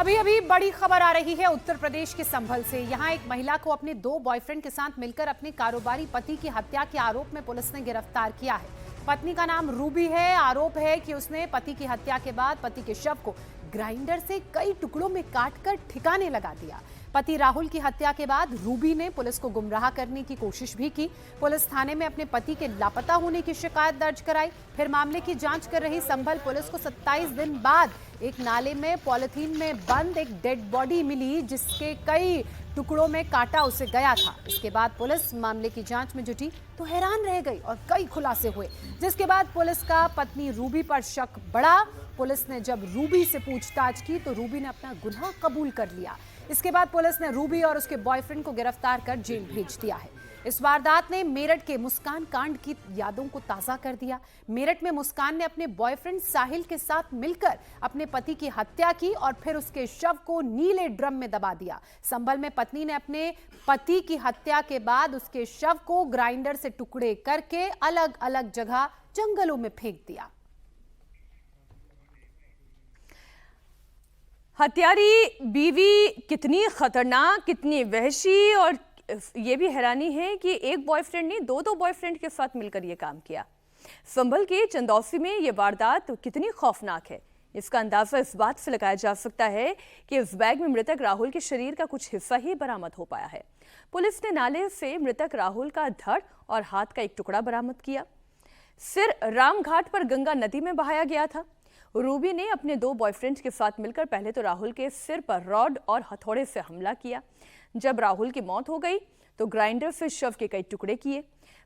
अभी अभी बड़ी खबर आ रही है उत्तर प्रदेश के संभल से। यहां एक महिला को अपने 2 बॉयफ्रेंड के साथ मिलकर अपने कारोबारी पति की हत्या के आरोप में पुलिस ने गिरफ्तार किया है। पत्नी का नाम रूबी है। आरोप है कि उसने पति की हत्या के बाद पति के शव को ग्राइंडर से कई टुकड़ों में काटकर ठिकाने लगा दिया। पति राहुल की हत्या के बाद रूबी ने पुलिस को गुमराह करने की कोशिश भी की। पुलिस थाने में अपने पति के लापता होने की शिकायत दर्ज कराई। फिर मामले की जांच कर रही संभल पुलिस को 27 दिन बाद एक नाले में पॉलिथीन में बंद एक डेड बॉडी मिली, जिसके कई टुकड़ों में काटा उसे गया था। इसके बाद पुलिस मामले की जांच में जुटी तो हैरान रह गई और कई खुलासे हुए, जिसके बाद पुलिस का पत्नी रूबी पर शक बढ़ा। पुलिस ने जब रूबी से पूछताछ की तो रूबी ने अपना गुनाह कबूल कर लिया। इसके बाद पुलिस ने रूबी और उसके बॉयफ्रेंड को गिरफ्तार कर जेल भेज दिया है। इस वारदात ने मेरठ के मुस्कान कांड की यादों को ताजा कर दिया। मेरठ में मुस्कान ने अपने बॉयफ्रेंड साहिल के साथ मिलकर अपने पति की हत्या की और फिर उसके शव को नीले ड्रम में दबा दिया। संभल में पत्नी ने अपने पति की हत्या के बाद उसके शव को ग्राइंडर से टुकड़े करके अलग अलग जगह जंगलों में फेंक दिया। हत्यारी बीवी कितनी खतरनाक, कितनी वहशी, और ये भी हैरानी है कि एक बॉयफ्रेंड ने दो बॉयफ्रेंड के साथ मिलकर ये काम किया। संभल के चंदौसी में ये वारदात कितनी खौफनाक है, इसका अंदाजा इस बात से लगाया जा सकता है कि इस बैग में मृतक राहुल के शरीर का कुछ हिस्सा ही बरामद हो पाया है। पुलिस ने नाले से मृतक राहुल का धड़ और हाथ का एक टुकड़ा बरामद किया। सिर रामघाट पर गंगा नदी में बहाया गया था। रूबी ने अपने 2 बॉयफ्रेंड के साथ मिलकर पहले तो राहुल के सिर पर रॉड और हथौड़े से हमला किया। जब राहुल की मौत हो गई तो ग्राइंडर से शव के कई टुकड़े किए।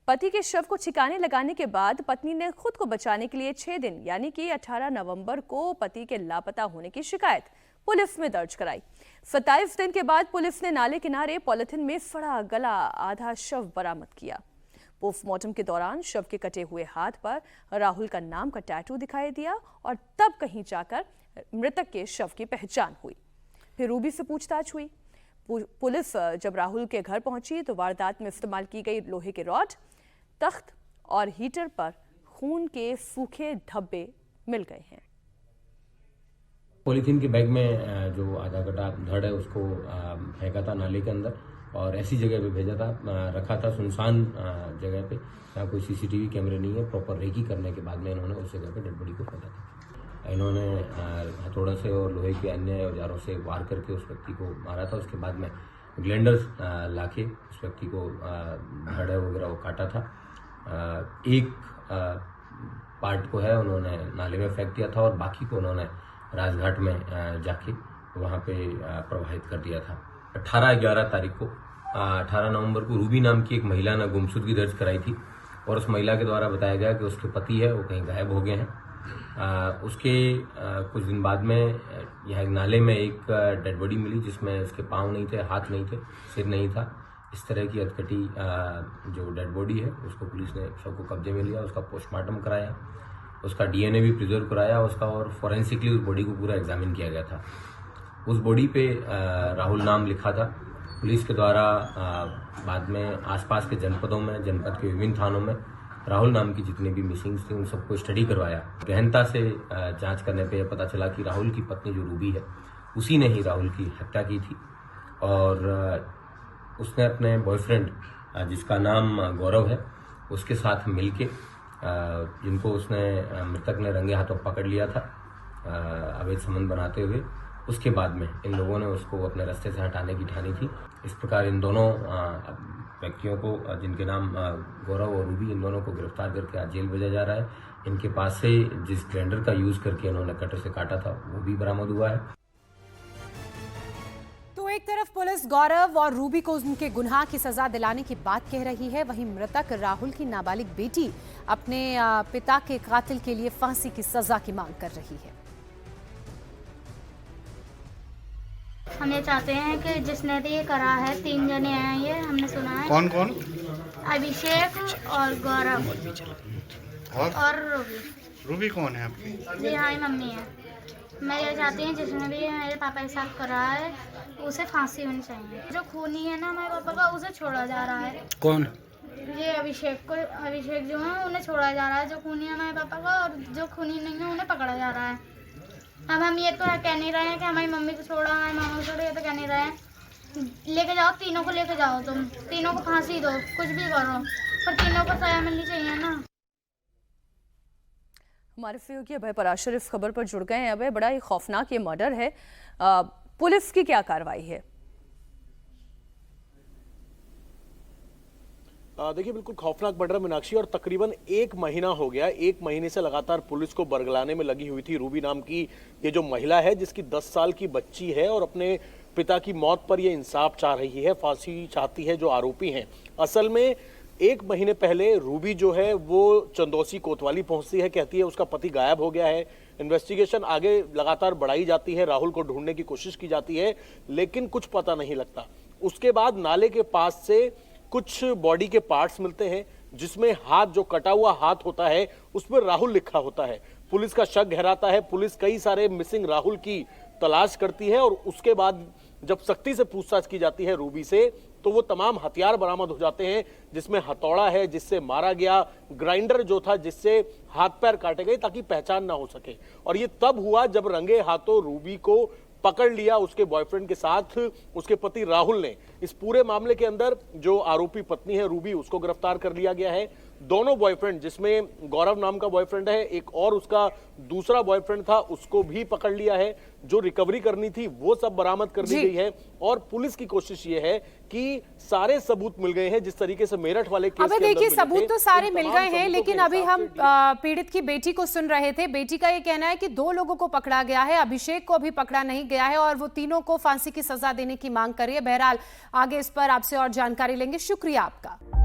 पति के शव को ठिकाने लगाने के बाद पत्नी ने खुद को बचाने के लिए 6 दिन यानी कि 18 नवंबर को पति के लापता होने की शिकायत पुलिस में दर्ज कराई। 27 दिन के बाद पुलिस ने नाले किनारे पॉलिथीन में सड़ा गला आधा शव बरामद किया। पोस्टमार्टम के दौरान शव के कटे हुए हाथ पर राहुल का नाम का टैटू दिखाई दिया और तब कहीं जाकर मृतक के शव की पहचान हुई। फिर रूबी से पूछताछ हुई। पुलिस जब राहुल के घर पहुंची तो वारदात में इस्तेमाल की गई लोहे के रॉड, तख्त और हीटर पर खून के सूखे धब्बे मिल गए हैं। पॉलीथीन के बैग में जो आधा कटा धड़ है उसको फेंका था नाले के अंदर और ऐसी जगह पे भेजा था, रखा था सुनसान जगह पे, जहाँ कोई सीसीटीवी कैमरे नहीं है। प्रॉपर रेकी करने के बाद में इन्होंने उस जगह पे डेड बॉडी को फेंका था। इन्होंने हथौड़ा से और लोहे के अन्य औजारों से वार करके उस व्यक्ति को मारा था। उसके बाद में ग्लेंडर लाके उस व्यक्ति को धड़ वगैरह वो काटा था। एक पार्ट को है उन्होंने नाले में फेंक दिया था और बाकी को उन्होंने राजघाट में जाके वहाँ पे प्रवाहित कर दिया था। 18/11 तारीख को 18 नवंबर को रूबी नाम की एक महिला ने गुमशुदगी दर्ज कराई थी और उस महिला के द्वारा बताया गया कि उसके पति है वो कहीं गायब हो गए हैं। उसके कुछ दिन बाद में यहाँ एक नाले में एक डेड बॉडी मिली जिसमें उसके पाँव नहीं थे, हाथ नहीं थे, सिर नहीं था। इस तरह की अधकटी जो डेड बॉडी है उसको पुलिस ने सबको कब्जे में लिया, उसका पोस्टमार्टम कराया, उसका डीएनए भी प्रिजर्व कराया उसका, और फॉरेंसिकली उस बॉडी को पूरा एग्जामिन किया गया था। उस बॉडी पे राहुल नाम लिखा था। पुलिस के द्वारा बाद में आसपास के जनपदों में, जनपद के विभिन्न थानों में राहुल नाम की जितनी भी मिसिंग्स थी उन सबको स्टडी करवाया। गहनता से जांच करने पे पता चला कि राहुल की पत्नी जो रूबी है उसी ने ही राहुल की हत्या की थी और उसने अपने बॉयफ्रेंड जिसका नाम गौरव है उसके साथ मिलके, जिनको उसने मृतक ने रंगे हाथों पकड़ लिया था अवैध संबंध बनाते हुए, उसके बाद में इन लोगों ने उसको अपने रास्ते से हटाने की ठानी थी। इस प्रकार इन दोनों व्यक्तियों को, जिनके नाम गौरव और रूबी, इन दोनों को गिरफ्तार करके आज जेल भेजा जा रहा है। इनके पास से जिस ग्राइंडर का यूज करके इन्होंने कटर से काटा था वो भी बरामद हुआ है। तो एक तरफ पुलिस गौरव और रूबी को उनके गुनाह की सजा दिलाने की बात कह रही है, वहीं मृतक राहुल की नाबालिग बेटी अपने पिता के कातिल के लिए फांसी की सजा की मांग कर रही है। हम ये चाहते हैं कि जिसने भी ये करा है, 3 जने हैं ये, हमने सुना है। कौन कौन? अभिषेक और गौरव और रूबी। रूबी कौन है आपकी? जी हाँ, मम्मी है। मैं ये चाहती हूँ जिसने भी मेरे पापा के साथ करा है उसे फांसी होनी चाहिए। जो खूनी है ना हमारे पापा का, उसे छोड़ा जा रहा है। कौन? ये अभिषेक जो है उन्हें छोड़ा जा रहा है, जो खूनी है हमारे पापा का, और जो खूनी नहीं है उन्हें पकड़ा जा रहा है। अब हम ये तो कह नहीं रहे हैं कि हमारी मम्मी को छोड़ा, हमारी मामा को छोड़ा, ये तो कह नहीं रहे हैं। लेके जाओ, तीनों को लेके जाओ, तुम तीनों को फांसी दो, कुछ भी करो, पर तीनों को सजा मिलनी चाहिए ना। हमारे सहयोगी अभय पराशर इस खबर पर जुड़ गए हैं। अभय, बड़ा ही खौफनाक ये मर्डर है, पुलिस की क्या कार्रवाई है? देखिए, बिल्कुल खौफनाक मर्डर मीनाक्षी, और तकरीबन 1 महीना हो गया। 1 महीने से लगातार पुलिस को बरगलाने में लगी हुई थी रूबी नाम की ये जो महिला है, जिसकी 10 साल की बच्ची है और अपने पिता की मौत पर ये इंसाफ चाह रही है, फांसी चाहती है जो आरोपी हैं। असल में 1 महीने पहले रूबी जो है वो चंदौसी कोतवाली पहुंचती है, कहती है उसका पति गायब हो गया है। इन्वेस्टिगेशन आगे लगातार बढ़ाई जाती है, राहुल को ढूंढने की कोशिश की जाती है, लेकिन कुछ पता नहीं लगता। उसके बाद नाले के पास से कुछ बॉडी के पार्ट्स मिलते हैं, जिसमें हाथ, जो कटा हुआ हाथ होता है, उसमें राहुल लिखा होता है। पुलिस का शक गहराता है, पुलिस कई सारे मिसिंग राहुल की तलाश करती है और उसके बाद जब सख्ती से पूछताछ की जाती है रूबी से, तो वो तमाम हथियार बरामद हो जाते हैं, जिसमें हथौड़ा है जिससे मारा गया, ग्राइंडर जो था जिससे हाथ पैर काटे गए ताकि पहचान ना हो सके। और ये तब हुआ जब रंगे हाथों रूबी को पकड़ लिया उसके बॉयफ्रेंड के साथ उसके पति राहुल ने। इस पूरे मामले के अंदर जो आरोपी पत्नी है रूबी, उसको गिरफ्तार कर लिया गया है। दोनों बॉयफ्रेंड, जिसमें गौरव नाम का बॉयफ्रेंड है, एक और उसका दूसरा बॉयफ्रेंड था, उसको भी पकड़ लिया है। जो रिकवरी करनी थी वो सब बरामद कर दी गई है और पुलिस की कोशिश ये है कि सारे सबूत मिल गए हैं, जिस तरीके से मेरठ वाले केस के अंदर देखिए, मिले सबूत थे, तो सारे उन मिल तमाम गए हैं, सबूतों लेकिन के अभी हिसाब हम से पीड़ित की बेटी को सुन रहे थे। बेटी का ये कहना है कि 2 लोगों को पकड़ा गया है, अभिषेक को अभी पकड़ा नहीं गया है और वो तीनों को फांसी की सजा देने की मांग कर रही है। बहरहाल आगे इस पर आपसे और जानकारी लेंगे। शुक्रिया आपका।